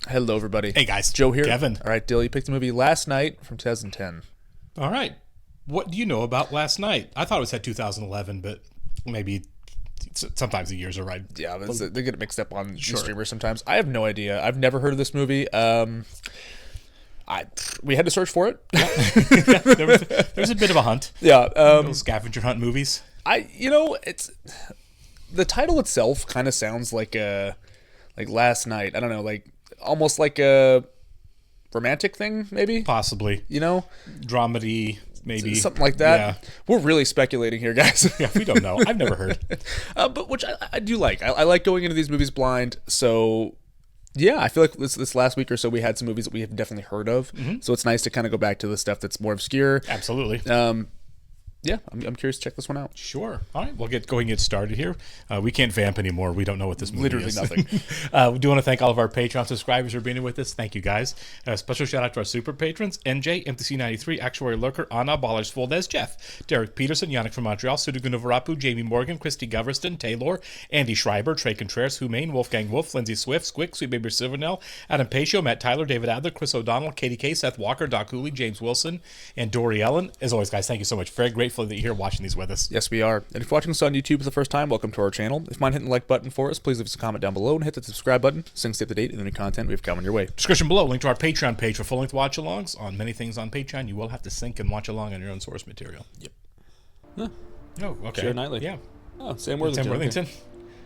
Hello, everybody. Hey, guys. Joe here. Kevin. All right, Dill, you picked a movie Last Night from 2010. All right. What do you know about Last Night? I thought it said 2011, but maybe sometimes the years are right. Yeah, they get mixed up on Sure. streamers sometimes. I have no idea. I've never heard of this movie. We had to search for it. There's a bit of a hunt. Yeah. Those scavenger hunt movies. It's the title itself kind of sounds like Last Night. I don't know, almost like a romantic thing, maybe. Possibly. Dramedy, maybe. Something like that. Yeah. We're really speculating here, guys. Yeah, we don't know. I've never heard. But which I do like. I like going into these movies blind. So, yeah, I feel like this last week or so we had some movies that we have definitely heard of. Mm-hmm. So it's nice to kind of go back to the stuff that's more obscure. Absolutely. Yeah, I'm curious to check this one out. Sure. All right, we'll get started here. We can't vamp anymore. We don't know what this movie Literally is. nothing. We do want to thank all of our Patreon subscribers for being with us. Thank you, guys. Special shout out to our super patrons: NJ, MTC93, Actuary Lurker, Anna, Ballers, Fuldez, Jeff, Derek Peterson, Yannick from Montreal, Sudaguna Varapu, Jamie Morgan, Christy Goverston, Taylor, Andy Schreiber, Trey Contreras, Humain, Wolfgang Wolf, Lindsay Swift, Squick, Sweet Baby Silvernell, Adam Pacio, Matt Tyler, David Adler, Chris O'Donnell, Katie K, Seth Walker, Doc Cooley, James Wilson, and Dory Ellen. As always, guys, thank you so much. Very grateful that you're here watching these with us. Yes, we are. And if you're watching this on YouTube for the first time, welcome to our channel. If you mind hitting the like button for us, please leave us a comment down below and hit the subscribe button so you can stay up to date with any content we have coming your way. Description below, link to our Patreon page for full-length watch-alongs. On many things on Patreon, you will have to sync and watch along on your own source material. Yep. Huh. Oh, okay. Keira Knightley. Yeah. Oh, Sam Worthington. Sam Worthington.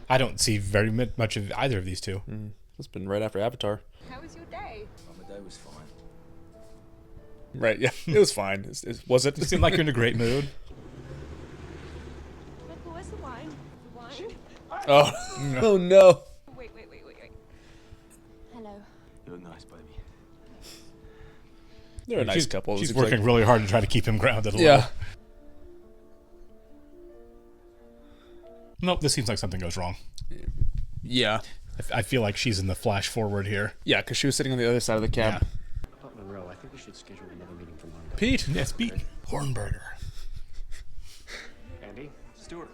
I don't see very much of either of these two. It's been right after Avatar. How was your day? My day was fine. Right, yeah. It was fine. Was it? You seem like you're in a great mood. Michael, where's the wine? The wine? Oh. Oh, no. Wait. Hello. You look nice, baby. They're a nice couple. She's It seems working like. really hard to try to keep him grounded a Yeah. little. Nope, this seems like something goes wrong. Yeah. I feel like she's in the flash forward here. Yeah, because she was sitting on the other side of the cab. But Monroe, I think we should schedule another meeting for Monday. Pete. Yes, Pete Hornberger. Andy? Stuart?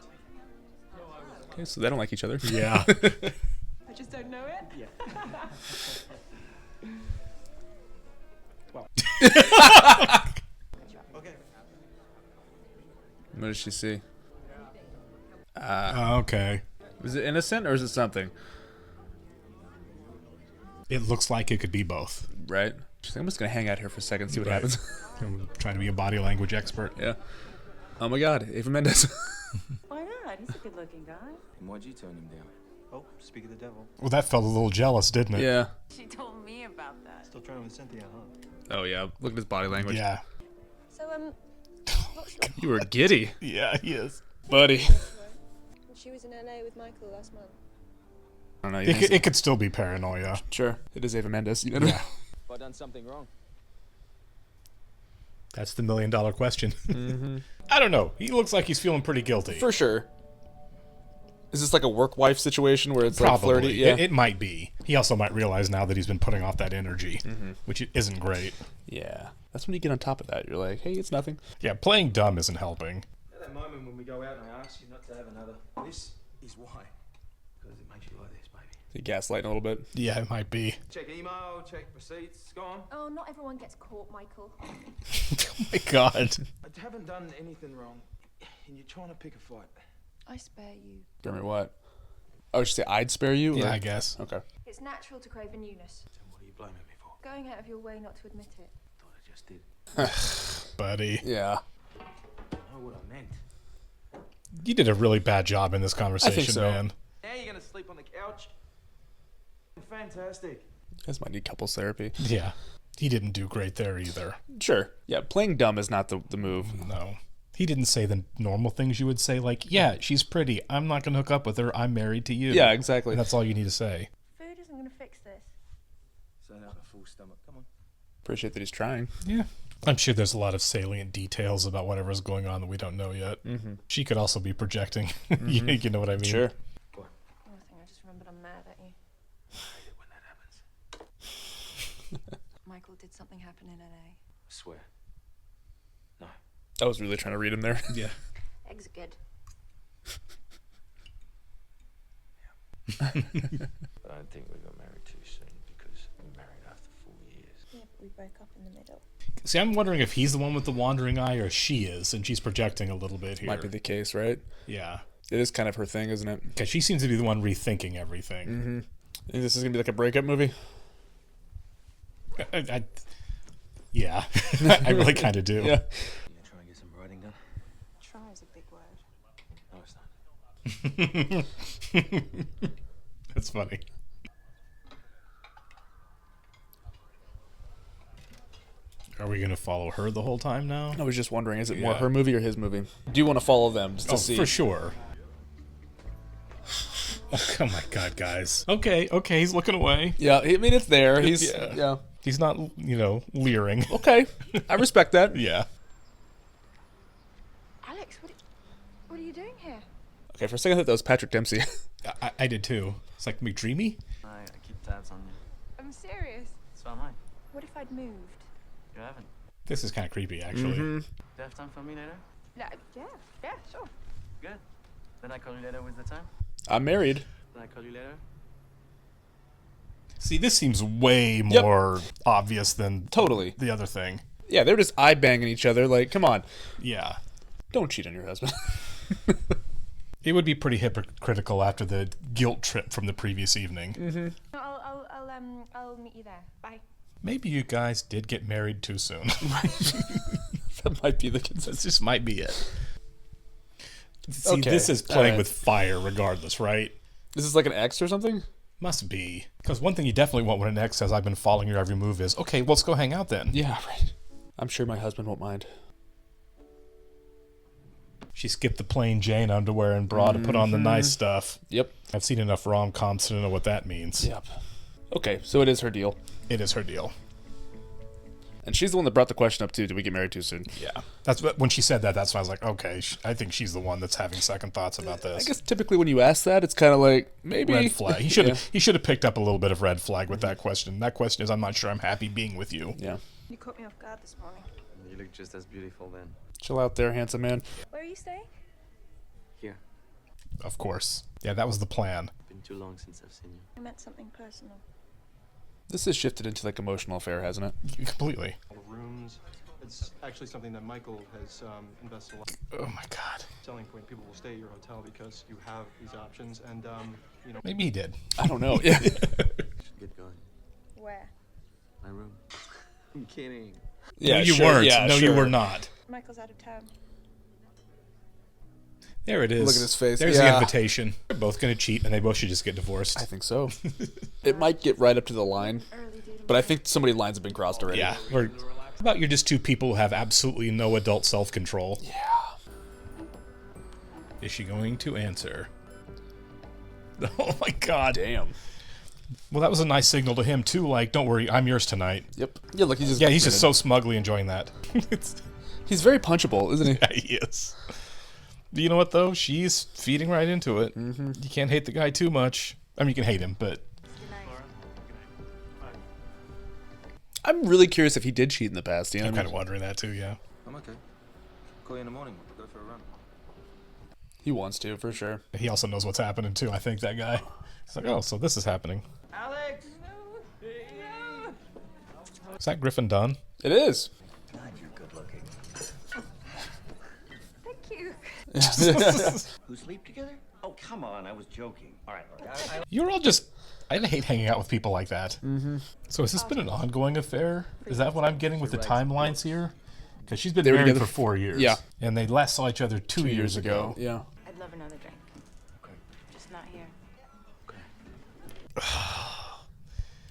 Okay, so they don't like each other. Yeah. I just don't know it. Yeah. Okay. What did she see? Okay. Is it innocent or is it something? It looks like it could be both. Right? She's like, I'm just going to hang out here for a second, see what Right. happens. I'm trying to be a body language expert. Yeah. Oh my god, Eva Mendes. Why not? He's a good-looking guy. And why'd you turn him down? Oh, speak of the devil. Well, that felt a little jealous, didn't it? Yeah. She told me about that. Still trying with Cynthia, huh? Oh yeah, look at his body language. Yeah. So, what's your... You were giddy, Yeah, he is. buddy. She was in LA with Michael last month. I don't know. It could still be paranoia. Sure, it is Eva Mendes. You know? Yeah. Have I done something wrong? That's the $1 million question. I don't know. He looks like he's feeling pretty guilty. For sure. Is this like a work wife situation where it's like Probably. flirty? Yeah. It might be. He also might realize now that he's been putting off that energy, which isn't great. Yeah. That's when you get on top of that. You're like, hey, it's nothing. Yeah, playing dumb isn't helping. At that moment when we go out and I ask you not to have another, this is why. Because it makes you like this, baby. You gaslighting a little bit. Yeah, it might be. Check email, check receipts, go on. Oh, not everyone gets caught, Michael. Oh my god. I haven't done anything wrong, and you're trying to pick a fight. I spare you. Spare me what? Oh, did you say I'd spare you? Yeah, or- I guess. Okay. It's natural to crave a newness. Then what are you blaming me for? Going out of your way not to admit it. Thought I just did. Buddy. Yeah. I know what I meant. You did a really bad job in this conversation, so. man. Now you're gonna sleep on the couch? Fantastic. You guys might need couples therapy. Yeah. He didn't do great there either. Sure. Yeah, playing dumb is not the move. No. He didn't say the normal things you would say, like, yeah, she's pretty. I'm not going to hook up with her. I'm married to you. Yeah, exactly. And that's all you need to say. Food isn't going to fix this. Say that on a full stomach. Come on. Appreciate that he's trying. Yeah. I'm sure there's a lot of salient details about whatever's going on that we don't know yet. She could also be projecting. You know what I mean? Sure. What? Nothing, I just remembered I'm mad at you. I hate it when that happens. Michael, did something happen in LA? I swear. No. I was really trying to read him there. Yeah. Eggs are good. I don't think we got married too soon because we married we broke up in the middle. See, I'm wondering if he's the one with the wandering eye or she is, and she's projecting a little bit here. Might be the case, right? Yeah. It is kind of her thing, isn't it? Because she seems to be the one rethinking everything. Mm-hmm. Think this is gonna be like a breakup movie? Yeah, I really kind of do. Yeah. You gonna try and get some writing done? Try is a big word. No, it's not. That's funny. Are we going to follow her the whole time now? I was just wondering, is it more Yeah. her movie or his movie? Do you want to follow them just to Oh, see? for sure. Oh my god, guys. Okay, he's looking away. Yeah, I mean it's there. He's Yeah. yeah. He's not, leering. Okay, I respect that. Yeah. Alex, what are you doing here? Okay, for a second I thought that was Patrick Dempsey. I did too. It's like McDreamy. I keep tabs on you. I'm serious. So am I. What if I'd moved? You haven't. This is kind of creepy, actually. Do you have time for me later? Yeah, sure. Good. Then I call you later with the time? I'm married. Then I call you later? See, this seems way more obvious than Totally. the other thing. Yeah, they're just eye banging each other. Like, come on, Yeah. don't cheat on your husband. It would be pretty hypocritical after the guilt trip from the previous evening. Mm-hmm. I'll meet you there. Bye. Maybe you guys did get married too soon. That might be the consensus. This just might be it. See, Okay, this is playing alright. with fire regardless, right? This is like an X or something. Must be. Because one thing you definitely want when an ex says, I've been following your every move is, okay, let's go hang out then. Yeah, right. I'm sure my husband won't mind. She skipped the plain Jane underwear and bra to put on the nice stuff. Yep. I've seen enough rom-coms to know what that means. Yep. Okay, so it is her deal. It is her deal. And she's the one that brought the question up too. Did we get married too soon? Yeah. That's what, when she said that, that's why I was like, okay, I think she's the one that's having second thoughts about this. I guess typically when you ask that, it's kind of like maybe Red flag. He should have Yeah. he should have picked up a little bit of red flag with that question. That question is, I'm not sure I'm happy being with you. Yeah. You caught me off guard this morning. You look just as beautiful then. Chill out there, handsome man. Where are you staying? Here. Of course. Yeah, that was the plan. Been too long since I've seen you. I meant something personal. This has shifted into like emotional affair, hasn't it? Completely. Rooms. It's actually something that Michael has invested a lot Oh my god. selling point. People will stay at your hotel because you have these options, and you know. Maybe he did. I don't know. Yeah. Should get going. Where? My room. I'm kidding. Yeah, no, you sure. weren't. Yeah, no, you sure. were not. Michael's out of town. There it is. Look at his face. There's the Yeah. invitation. They're both going to cheat, and they both should just get divorced. I think so. It might get right up to the line, Early dude. but I think so many lines have been crossed already. Yeah. Or how about you're just two people who have absolutely no adult self-control? Yeah. Is she going to answer? Oh my god. Damn. Well, that was a nice signal to him too. Like, don't worry, I'm yours tonight. Yep. Yeah. Look, he's just. Yeah, he's just so smugly enjoying that. He's very punchable, isn't he? Yeah, he is. But you know what though? She's feeding right into it. Mm-hmm. You can't hate the guy too much. I mean, you can hate him, but I'm really curious if he did cheat in the past. You know I'm what I kind of mean? wondering that too. Yeah. I'm okay. Call you in the morning. Go for a run. He wants to, for sure. He also knows what's happening too. I think that guy. He's like, oh, so this is happening. Alex! Is that Griffin Dunn? It is. God, you're good looking. Thank you. Who sleep together? Oh, come on, I was joking. All right, look, I You're all just. I hate hanging out with people like that. Mm-hmm. So has this been an ongoing affair? Is that what I'm getting with the timelines here? Because she's been They were married together for 4 years. Yeah. And they last saw each other 2 years ago. Yeah. I'd love another drink. Okay. Just not here.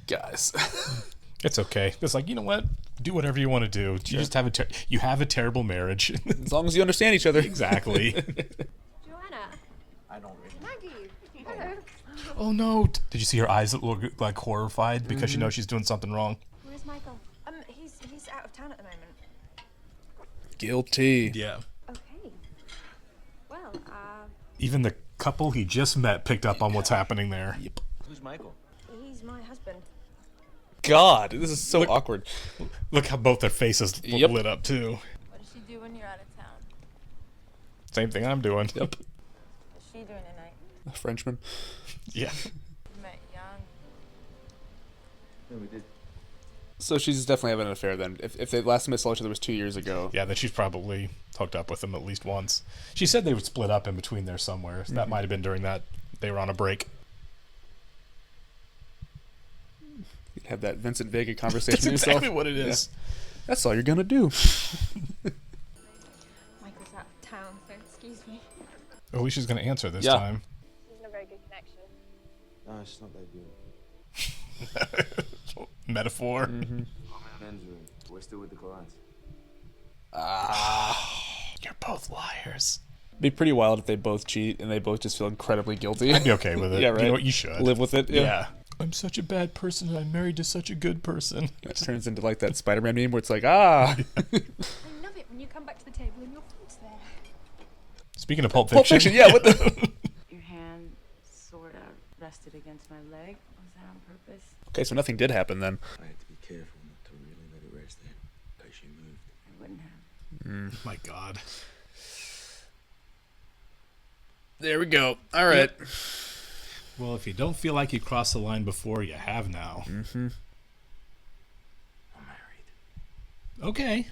Guys. It's okay. It's like, you know what? Do whatever you want to do. You just have you have a terrible marriage. As long as you understand each other. Exactly. Joanna. don't really. Maggie. Hello. Oh no! Did you see her eyes that look like horrified because she knows she's doing something wrong? Where's Michael? He's out of town at the moment. Guilty. Yeah. Okay. Well, Even the couple he just met picked up on what's happening there. Yep. Who's Michael? he's my husband. God, this is so awkward. Look how both their faces Yep. lit up too. What does she do when you're out of town? Same thing I'm doing. Yep. What's she doing tonight? A Frenchman. Yeah. You met young. Yeah, we did. So she's definitely having an affair then. If they last time they saw each other was 2 years ago. Yeah, then she's probably hooked up with him at least once. She said they would split up in between there somewhere. So that might have been during that they were on a break. You'd have that Vincent Vega conversation That's with yourself. exactly what it is. That's all you're gonna do. Michael's out of town, so excuse me. At least she's going to answer this Yeah. time. Isn't a very good connection. No, it's not that good. Metaphor. Men's room. We're still with the clients. You're both liars. It'd be pretty wild if they both cheat and they both just feel incredibly guilty. I'd be okay with it. Yeah, right. You know what? You should. Live with it. Yeah. I'm such a bad person and I'm married to such a good person. It turns into like that Spider-Man meme where it's like, I love it when you come back to the table and your food's there. Speaking of Pulp Pulp Fiction. Fiction. Yeah, what the? Your hand sort of rested against my leg. Was that on purpose? Okay, so nothing did happen then. I had to be careful not to really let it rest there, in case she moved. I wouldn't have. My God. There we go. All right. Well, if you don't feel like you crossed the line before, you have now. I'm married. Okay.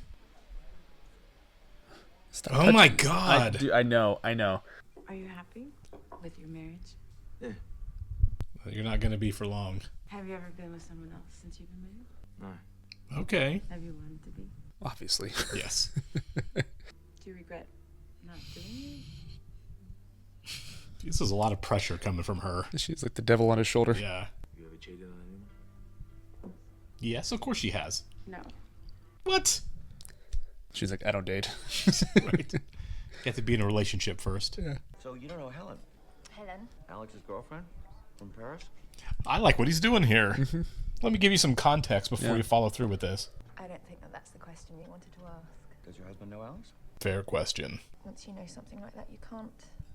Stop Oh my touching- God. I know. Are you happy with your marriage? Yeah. You're not going to be for long. Have you ever been with someone else since you've been married? No. Okay. Have you wanted to be? Obviously. Yes. Do you regret not doing it? This is a lot of pressure coming from her. She's like the devil on his shoulder. Yeah. You ever cheated on anyone? Yes, of course she has. No. What? She's like, I don't date. Right. You have to be in a relationship first. Yeah. So you don't know Helen, Helen? Alex's girlfriend from Paris? I like what he's doing here. Let me give you some context before Yeah. you follow through with this. I don't think that that's the question you wanted to ask. Does your husband know Alex? Fair question. Once you know something like that, you can't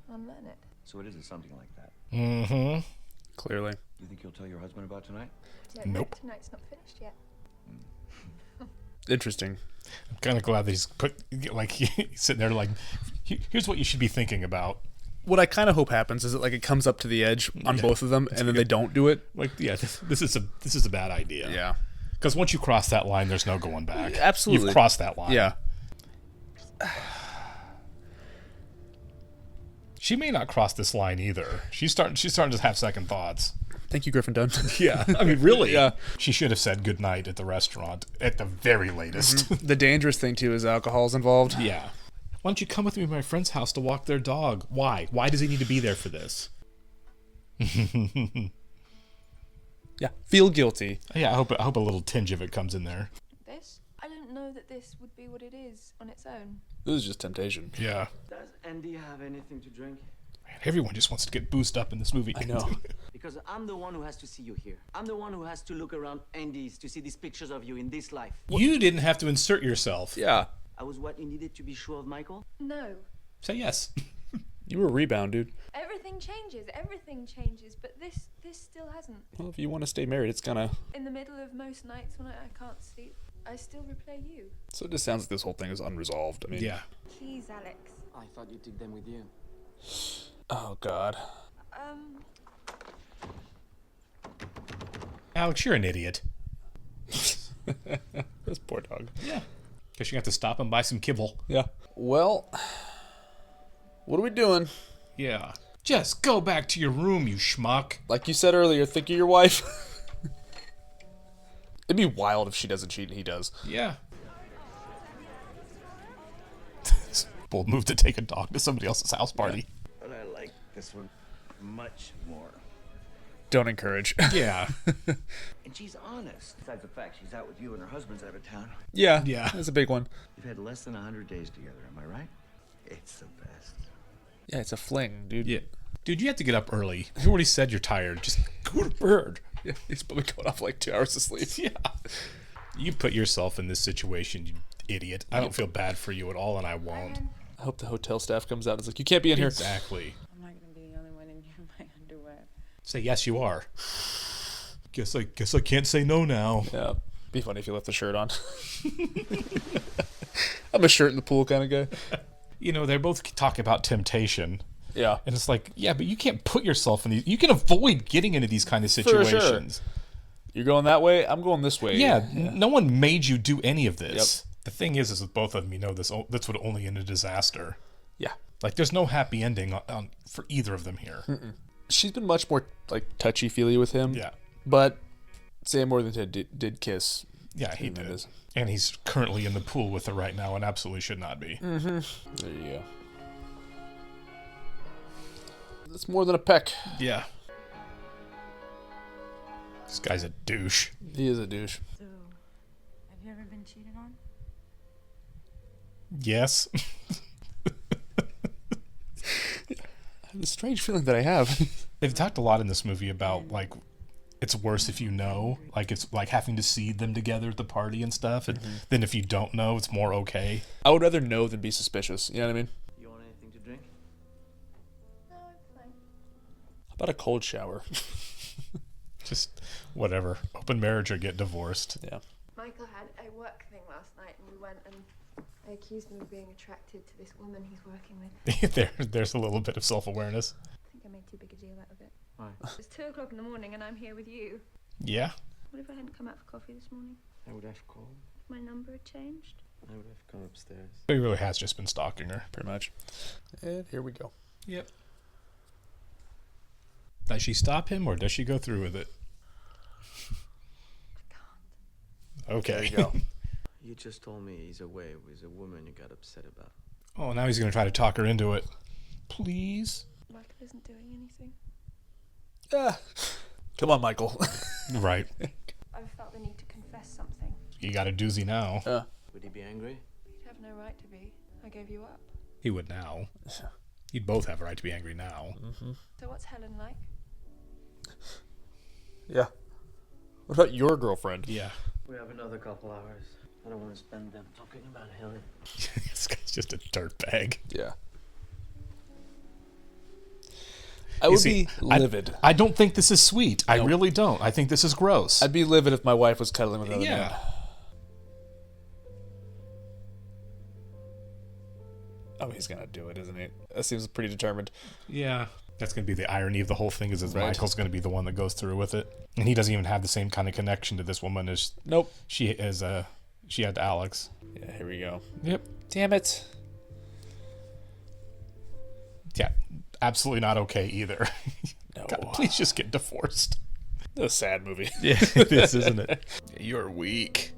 unlearn it. So it isn't something like that. Mm-hmm. Clearly. You think you'll tell your husband about tonight? Don't Nope. know, tonight's not finished yet. Interesting. I'm kind of glad that he's he's sitting there like, here's what you should be thinking about. What I kind of hope happens is that like it comes up to the edge on both of them, and then they don't do it. Like, yeah, this is a bad idea. Yeah. Because once you cross that line, there's no going back. Absolutely. You've crossed that line. Yeah. She may not cross this line either. She's starting to have second thoughts. Thank you, Griffin Dunn. Yeah. I mean, really. Yeah. She should have said goodnight at the restaurant at the very latest. The dangerous thing too is alcohol's involved. Yeah. Why don't you come with me to my friend's house to walk their dog? Why? Why does he need to be there for this? Yeah. Feel guilty. Yeah, I hope a little tinge of it comes in there. This? I didn't know that this would be what it is on its own. This is just temptation. Yeah. Does Andy have anything to drink? Man, everyone just wants to get boosted up in this movie. I know. Because I'm the one who has to see you here. I'm the one who has to look around Andy's to see these pictures of you in this life. You didn't have to insert yourself. Yeah. I was what you needed to be sure of Michael? No. Say yes. You were a rebound, dude. Everything changes, but this still hasn't. Well, if you want to stay married, it's gonna. In the middle of most nights when I can't sleep, I still replay you. So it just sounds like this whole thing is unresolved. I mean. Yeah. Keys, Alex. I thought you took them with you. Oh God. Alex, you're an idiot. This poor dog. Yeah. Guess you have to stop and buy some kibble. Yeah. Well, what are we doing? Yeah. Just go back to your room, you schmuck. Like you said earlier, think of your wife. It'd be wild if she doesn't cheat and he does. Yeah. Bold move to take a dog to somebody else's house party. But I like this one much more. Don't encourage. Yeah. And she's honest. Besides the fact she's out with you and her husband's out of town. Yeah. Yeah. That's a big one. You've had less than 100 days together, am I right? It's the best. Yeah, it's a fling, dude. Yeah. Dude, you have to get up early. You already said you're tired. Just go to bed. Yeah, he's probably going off like 2 hours of sleep. Yeah. You put yourself in this situation, you idiot. I don't feel bad for you at all, and I won't. I hope the hotel staff comes out and is like, you can't be in here. Exactly. I'm not gonna be the only one in here in my underwear. Say, yes, you are. Guess I can't say no now. Yeah. Be funny if you left the shirt on. I'm a shirt in the pool kind of guy. You know, they're both talking about temptation. Yeah. And it's like, yeah, but you can't put yourself in these. You can avoid getting into these kind of sure. situations. You're going that way. I'm going this way. Yeah, no one made you do any of this. The thing is with both of them, you know, this would only end in a disaster. Yeah. Like, there's no happy ending for either of them here. She's been much more like touchy-feely with him. Yeah. But Sam Worthington did kiss. Yeah, he him in did. his- And he's currently in the pool with her right now and absolutely should not be. There you go. That's more than a peck. Yeah. This guy's a douche. He is a douche. So, have you ever been cheated on? Yes. I have a strange feeling that I have. They've talked a lot in this movie about, like, it's worse if you know. Like, it's like having to see them together at the party and stuff. And then if you don't know, it's more okay. I would rather know than be suspicious. You know what I mean? You want anything to drink? No, I'm fine. How about a cold shower? Just whatever. Open marriage or get divorced. Yeah. Michael had a work thing last night, and we went and I accused him of being attracted to this woman he's working with. There's a little bit of self-awareness. I think I made too big a deal out of it. Why? It's 2 o'clock in the morning, and I'm here with you. Yeah. What if I hadn't come out for coffee this morning? I would have called. If my number had changed? I would have come upstairs. He really has just been stalking her. Pretty much. And here we go. Yep. Does she stop him or does she go through with it? I can't. Okay. There you go. You just told me he's away with a woman you got upset about. Oh, now he's going to try to talk her into it. Please? Michael isn't doing anything. Come on, Michael. Right. I've felt the need to confess something. You got a doozy now. Would he be angry? You'd have no right to be. I gave you up. He would now. You'd both have a right to be angry now. So what's Helen like? Yeah. What about your girlfriend? Yeah. We have another couple hours. I don't want to spend them talking about Helen. This guy's just a dirtbag. Yeah. I would see, be livid. I don't think this is sweet. I really don't. I think this is gross. I'd be livid if my wife was cuddling with another man. Yeah. Oh, he's gonna do it, isn't he? That seems pretty determined. Yeah. That's going to be the irony of the whole thing is Right. Michael's going to be the one that goes through with it. And he doesn't even have the same kind of connection to this woman as Nope. she had to Alex. Yeah, here we go. Yep. Damn it. Yeah. Absolutely not okay either. No. God, please just get divorced. A sad movie. Yeah, it is, isn't it? You're weak.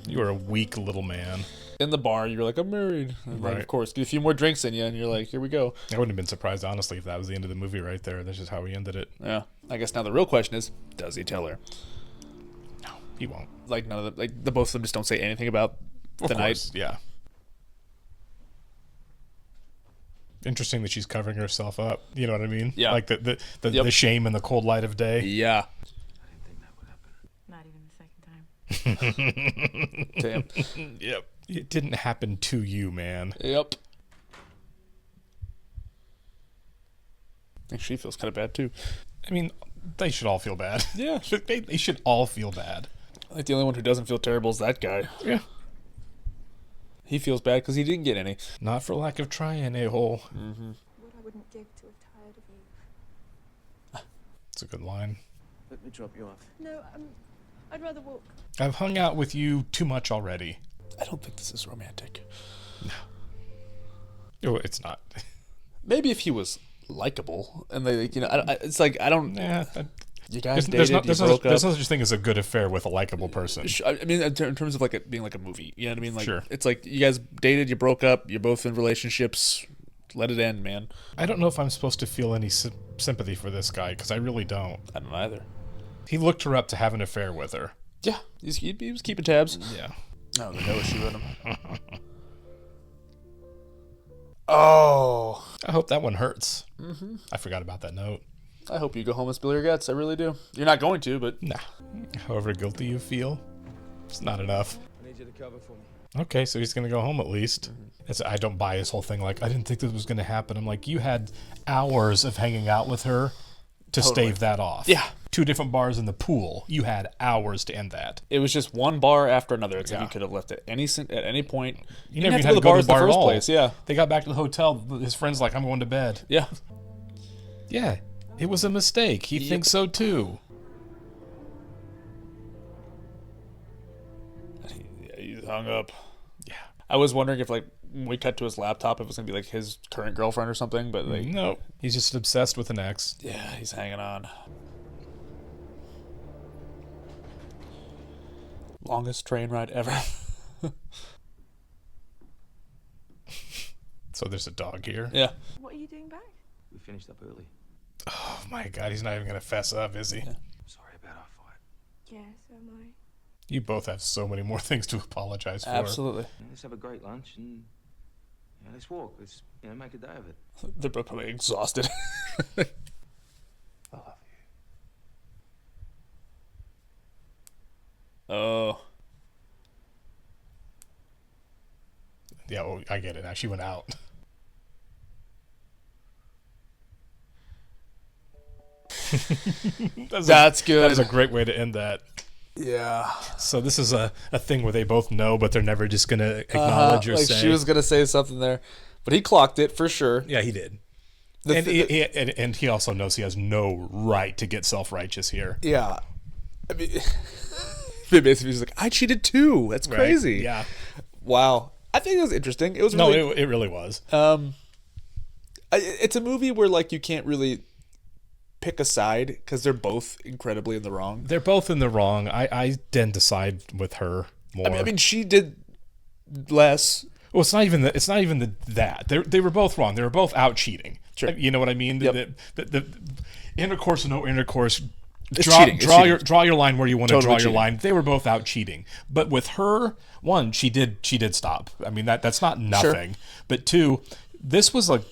You're a weak little man. In the bar, you're like, I'm married. And like, Right. of course, get a few more drinks in you, and you're like, here we go. I wouldn't have been surprised, honestly, if that was the end of the movie right there. That's just how he ended it. Yeah. I guess now the real question is, does he tell her? No, he won't. Like none of them, like the both of them just don't say anything about Of the course, night. yeah. Interesting that she's covering herself up. You know what I mean? Yeah. Like the Yep. the shame in the cold light of day. Yeah. I didn't think that would happen. Not even the second time. Damn. Yep. It didn't happen to you, man. Yep. I think she feels kind of bad too. I mean, they should all feel bad. Yeah. They should all feel bad. I think the only one who doesn't feel terrible is that guy. Yeah. He feels bad because he didn't get any. Not for lack of trying, a-hole. What I wouldn't give to have tired of you. It's a good line. Let me drop you off. No, I'd rather walk. I've hung out with you too much already. I don't think this is romantic. Oh, it's not. Maybe if he was likable and they, you know, it's like I don't. Yeah. You guys There's dated, no you broke there's up. no such thing as a good affair with a likable person. I mean, in terms of like it being like a movie, you know what I mean? Like, Sure. It's like you guys dated, you broke up, you're both in relationships. Let it end, man. I don't know if I'm supposed to feel any sympathy for this guy, because I really don't. I don't either. He looked her up to have an affair with her. Yeah, he was keeping tabs. Yeah. No, the no issue in him. Oh, I hope that one hurts. Mm-hmm. I forgot about that note. I hope you go home and spill your guts. I really do. You're not going to, but Nah. However guilty you feel, it's not enough. I need you to cover for me. Okay, so he's going to go home at least. I don't buy his whole thing. Like, I didn't think this was going to happen. I'm like, you had hours of hanging out with her to Totally. stave that off. Yeah. 2 different bars in the pool. You had hours to end that. it was just one bar after another. It's like Yeah. you could have left at any point. You didn't never have even to had to go to bars the bar in the at first all. place. Yeah, They got back to the hotel. His friend's like, I'm going to bed. yeah. Yeah, it was a mistake. He thinks so too. hung up. Yeah. I was wondering if, like, when we cut to his laptop, it was going to be, like, his current girlfriend or something, but, like... No, he's just obsessed with an ex. Yeah, he's hanging on. Longest train ride ever. So there's a dog here. Yeah. What are you doing back? We finished up early. Oh my God, he's not even gonna fess up, is he? I'm sorry about our fight. Yeah, so am I. You both have so many more things to apologize for. Absolutely. Let's have a great lunch and let's walk. Let's make a day of it. They're both probably exhausted. I love you. Oh. Yeah, well, I get it now. She went out. That's good. That is a great way to end that. Yeah. So this is a thing where they both know, but they're never just going to acknowledge or like say. she was going to say something there. But he clocked it for sure. Yeah, he did. And he also knows he has no right to get self-righteous here. Yeah. I mean, basically he's like, I cheated too. That's Right? crazy. Yeah. Wow. I think it was interesting. It was No, really... it really was. It's a movie where, like, you can't really pick a side because they're both incredibly in the wrong. They're both in the wrong. I tend to side with her more. I mean, she did less. Well, it's not even that. They were both wrong. They were both out cheating. Sure. You know what I mean? Yep. The intercourse or no intercourse. It's cheating. It's cheating. Draw your line where you want to Totally draw your cheating. line. They were both out cheating. But with her, one, she did stop. I mean, that's not nothing. Sure. But two, this was a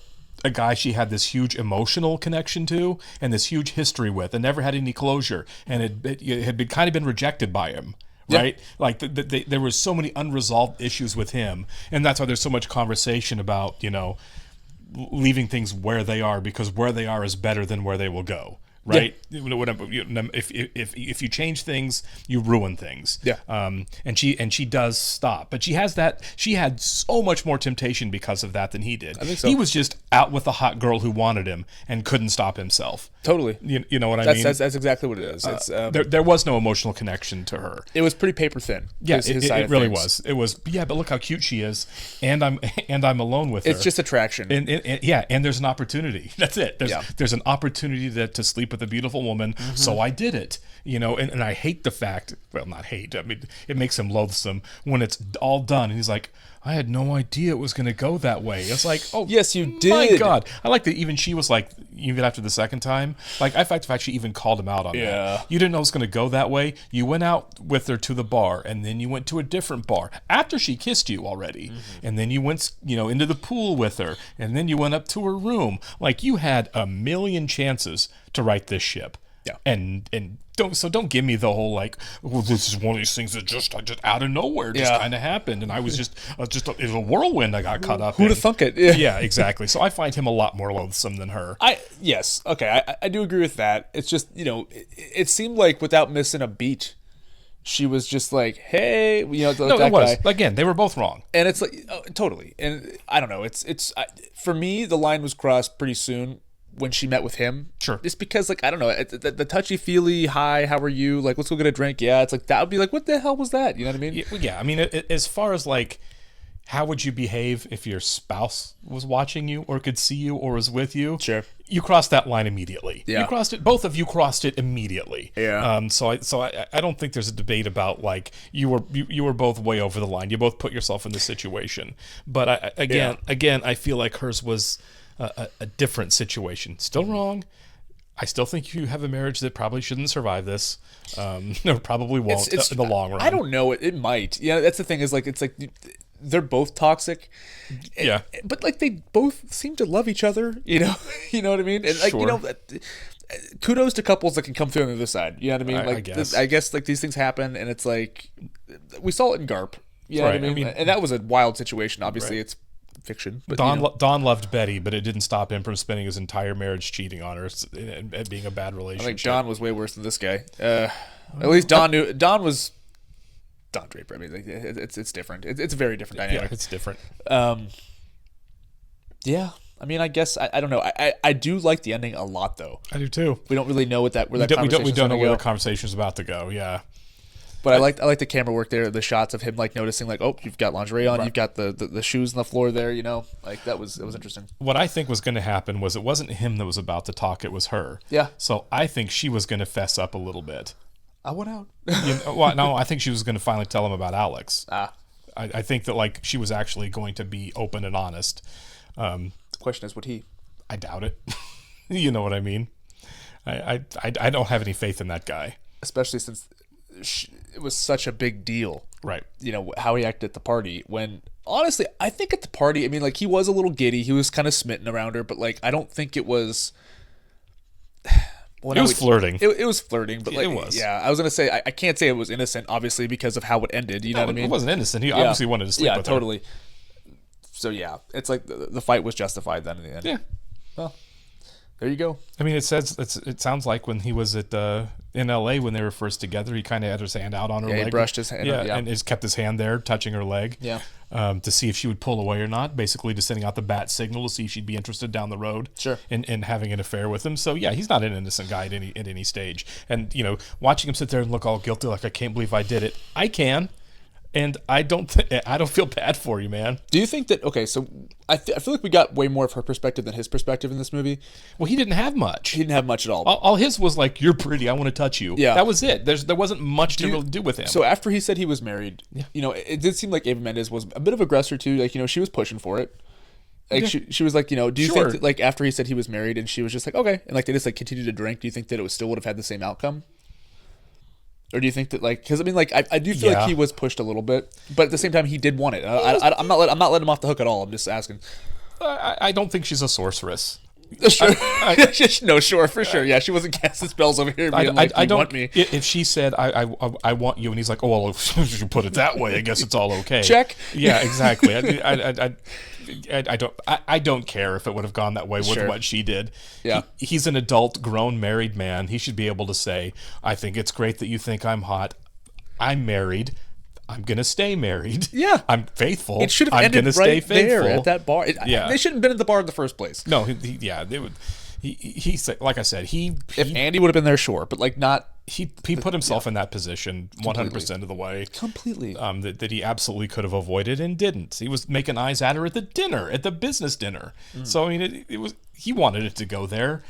guy she had this huge emotional connection to and this huge history with, and never had any closure, and it had been kind of been rejected by him. Right? Yeah. Like there was so many unresolved issues with him, and that's why there's so much conversation about, leaving things where they are, because where they are is better than where they will go. Right? If you change things, you ruin things. Yeah. And she does stop, but she had so much more temptation because of that than he did. I think so. He was just out with a hot girl who wanted him and couldn't stop himself. Totally. You know what I mean? That's exactly what it is. It's there was no emotional connection to her. it was pretty paper thin. Yeah, his side it of really things. was. It was. Yeah, but look how cute she is, and I'm alone with her. It's just attraction. And there's an opportunity. That's it. There's an opportunity to sleep with a beautiful woman. Mm-hmm. So I did it. And I hate the fact. Well, not hate. I mean, it makes him loathsome when it's all done, and he's like, I had no idea it was going to go that way. It's like, oh, Yes, you My did. God, I like that. Even she was like, even after the second time, like I like the fact she even called him out on Yeah. that. You didn't know it was going to go that way. You went out with her to the bar, and then you went to a different bar after she kissed you already, and then you went, into the pool with her, and then you went up to her room. Like you had a million chances to right this ship. Yeah. And don't give me the whole like, well, this is one of these things that just out of nowhere just Yeah. kind of happened, and I was it was a whirlwind I got caught up Who'd in. have thunk it? Yeah, exactly. So I find him a lot more loathsome than her. Yes. Okay. I do agree with that. It's just, it seemed like without missing a beat, she was just like, hey, No, that it was. guy. Again, they were both wrong. And it's like, totally. And I don't know. For me, the line was crossed pretty soon when she met with him. Sure. It's because, like, I don't know, the touchy-feely, hi, how are you? Like, let's go get a drink. Yeah, it's like, that would be like, what the hell was that? You know what I mean? Yeah, I mean, as far as like, how would you behave if your spouse was watching you or could see you or was with you? Sure. You crossed that line immediately. Yeah. You crossed it. Both of you crossed it immediately. Yeah. So I don't think there's a debate about like you were both way over the line. You both put yourself in the situation. But again, I feel like hers was a different situation. Still wrong. I still think you have a marriage that probably shouldn't survive this. No, probably won't in the long run. I don't know. It might. Yeah, that's the thing is, like, it's like they're both toxic. Yeah. But, like, they both seem to love each other, you know? You know what I mean? And, like, Sure. kudos to couples that can come through on the other side. You know what I mean? I Like, guess. I guess, like, these things happen, and it's like, we saw it in Garp. You know what I Right, I mean? mean- And that was a wild situation. Obviously, Right. it's fiction. But, Don loved Betty, but it didn't stop him from spending his entire marriage cheating on her and being a bad I relationship. think Don was way worse than this guy. At least Don knew. Don was Don Draper. I mean, like, it's different. It's a very different Yeah, dynamic. it's different. Yeah. I mean, I guess I don't know. I do like the ending a lot, though. I do too. We don't really know where that We conversation don't know where the conversation's about to go. Yeah. But I like the camera work there, the shots of him like noticing like, oh, you've got lingerie on, you've got the shoes on the floor there, like it was interesting. What I think was going to happen was it wasn't him that was about to talk, it was her. Yeah. So I think she was going to fess up a little bit. I went out. Well, no, I think she was going to finally tell him about Alex. I think that like she was actually going to be open and honest. The question is, would he? I doubt it. You know what I mean? I don't have any faith in that guy. Especially since it was such a big deal. Right. How he acted at the party when, honestly, I think at the party, I mean, like, he was a little giddy. He was kind of smitten around her, but, like, I don't think it was... Well, it was flirting. It was flirting, but, like, it was. Yeah, I was going to say, I can't say it was innocent, obviously, because of how it ended. You know what I mean? It wasn't innocent. He obviously wanted to sleep with her. Yeah, totally. So, yeah, it's like the fight was justified then in the end. Yeah. Well, there you go. I mean, it sounds like when he was in L.A. when they were first together, he kind of had his hand out on her leg. He brushed his hand. Yeah, and just kept his hand there, touching her leg. Yeah. To see if she would pull away or not, basically just sending out the bat signal to see if she'd be interested down the road. Sure. In having an affair with him. So yeah, he's not an innocent guy at any stage. And watching him sit there and look all guilty, like I can't believe I did it. I can. And I don't feel bad for you, man. Do you think that, okay, so I feel like we got way more of her perspective than his perspective in this movie. Well, he didn't have much. He didn't have much at all. All his was like, you're pretty, I want to touch you. Yeah. That was it. There wasn't much to really do with him. So after he said he was married, it did seem like Eva Mendes was a bit of aggressor too. Like, she was pushing for it. Like, she was like, do you think that, like, after he said he was married and she was just like, okay, and like they just like continued to drink, do you think that it still would have had the same outcome? Or do you think that, like, because I mean, like, I do feel like he was pushed a little bit, but at the same time, he did want it. I'm not letting him off the hook at all. I'm just asking. I don't think she's a sorceress. Sure. No, sure, for sure. Yeah, she wasn't casting spells over here. Being like, I don't want me. If she said I want you, and he's like, oh well, if you put it that way, I guess it's all okay. Check. Yeah, exactly. I don't care if it would have gone that way with what she did. Yeah. He's an adult, grown, married man. He should be able to say, I think it's great that you think I'm hot. I'm married. I'm gonna stay married. Yeah, I'm faithful. It should have ended right there at that bar. They shouldn't have been at the bar in the first place. No, they would. He said, like I said, if Andy would have been there, sure, but like not. He put himself in that position 100% of the way. Completely. That he absolutely could have avoided and didn't. He was making eyes at her at the business dinner. So I mean, it was, he wanted it to go there.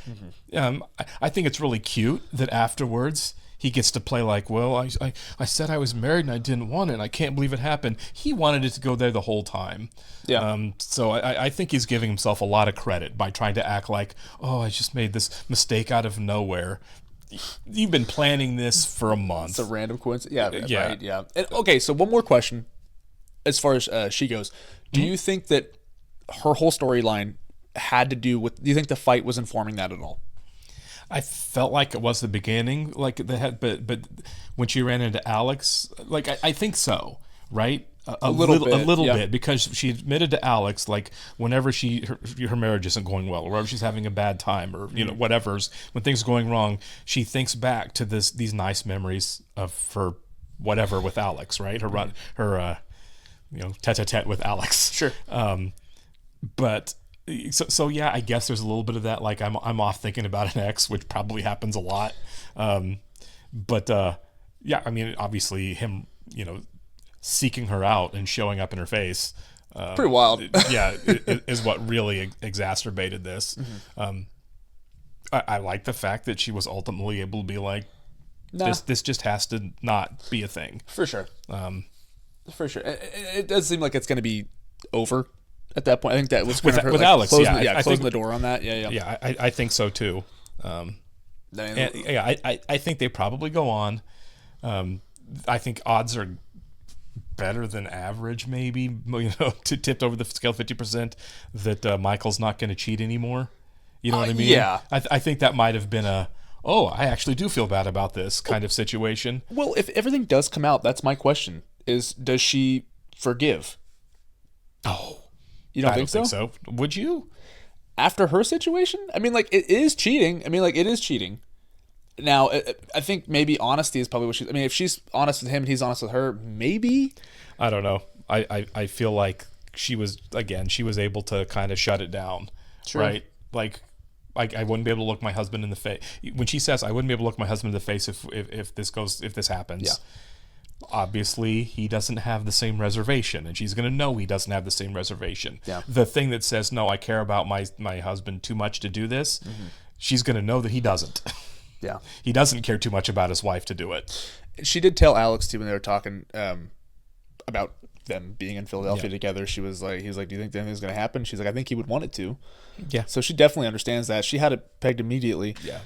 Mm-hmm. I think it's really cute that afterwards he gets to play like, well, I said I was married and I didn't want it. And I can't believe it happened. He wanted it to go there the whole time. Yeah. So I think he's giving himself a lot of credit by trying to act like, oh, I just made this mistake out of nowhere. You've been planning this for a month. It's a random coincidence. Yeah. Yeah. Right, yeah. And, okay, so one more question as far as she goes. Do you think that her whole storyline had to do with, do you think the fight was informing that at all? I felt like it was the beginning, like they had, but when she ran into Alex, like I think so, right? A little bit, because she admitted to Alex, like whenever her marriage isn't going well, or whenever she's having a bad time, or whatever's when things are going wrong, she thinks back to these nice memories of her whatever with Alex, right? Her tete-a-tete with Alex. Sure. But. So yeah, I guess there's a little bit of that. Like I'm off thinking about an ex, which probably happens a lot. Yeah, I mean, obviously him, seeking her out and showing up in her face. Pretty wild. Yeah, is what really exacerbated this. Mm-hmm. I like the fact that she was ultimately able to be like, this just has to not be a thing. For sure. For sure. It does seem like it's going to be over at that point. I think that was with her, Alex. Closing the door on that. Yeah. Yeah, I think so too. I think they probably go on. I think odds are better than average, maybe, to tipped over the scale 50% that Michael's not going to cheat anymore. You know what I mean? Yeah. I think that might have been I actually do feel bad about this kind of situation. Well, if everything does come out, that's my question, does she forgive? Oh. You don't I think don't so? think so. Would you? After her situation? I mean, like, it is cheating. It is cheating. Now, I think maybe honesty is probably what she's... I mean, if she's honest with him and he's honest with her, maybe? I don't know. I feel like she was able to kind of shut it down. Sure. Right? Like, I wouldn't be able to look my husband in the face. When she says, I wouldn't be able to look my husband in the face if this happens. Yeah. obviously he doesn't have the same reservation, and she's going to know he doesn't have the same reservation. Yeah. The thing that says, no, I care about my husband too much to do this, she's going to know that he doesn't. Yeah. He doesn't care too much about his wife to do it. She did tell Alex too when they were talking about them being in Philadelphia Yeah. together. He was like, do you think anything's going to happen? She's like, I think he would want it to. Yeah. So she definitely understands that. She had it pegged immediately. Yeah.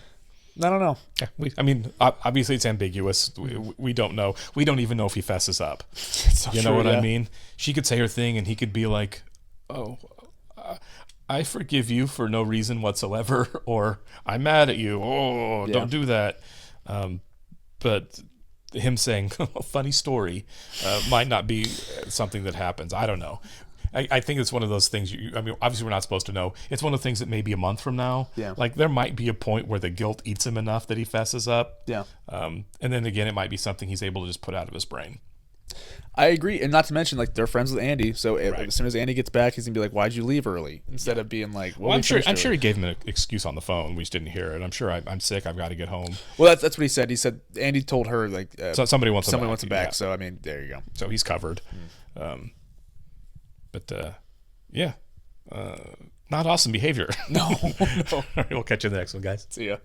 I don't know. Yeah, obviously it's ambiguous. We don't know. We don't even know if he fesses up. So you know true, what yeah. I mean? She could say her thing, and he could be like, "Oh, I forgive you for no reason whatsoever," or "I'm mad at you." Oh, Yeah. don't do that. But him saying "funny story" might not be something that happens. I don't know. I think it's one of those things. Obviously we're not supposed to know. It's one of the things that maybe a month from now. Yeah. Like there might be a point where the guilt eats him enough that he fesses up. Yeah. And then again, it might be something he's able to just put out of his brain. I agree, and not to mention, like, they're friends with Andy, so Right. as soon as Andy gets back, he's gonna be like, "Why'd you leave early?" Instead of being like, Well, I'm sure he gave him an excuse on the phone. We just didn't hear it. I'm sure I'm sick. I've got to get home. Well, that's what he said. He said Andy told her like So somebody wants him wants him back. Yeah. So I mean, there you go. So he's covered. Not awesome behavior. No. All right, we'll catch you in the next one, guys. See ya.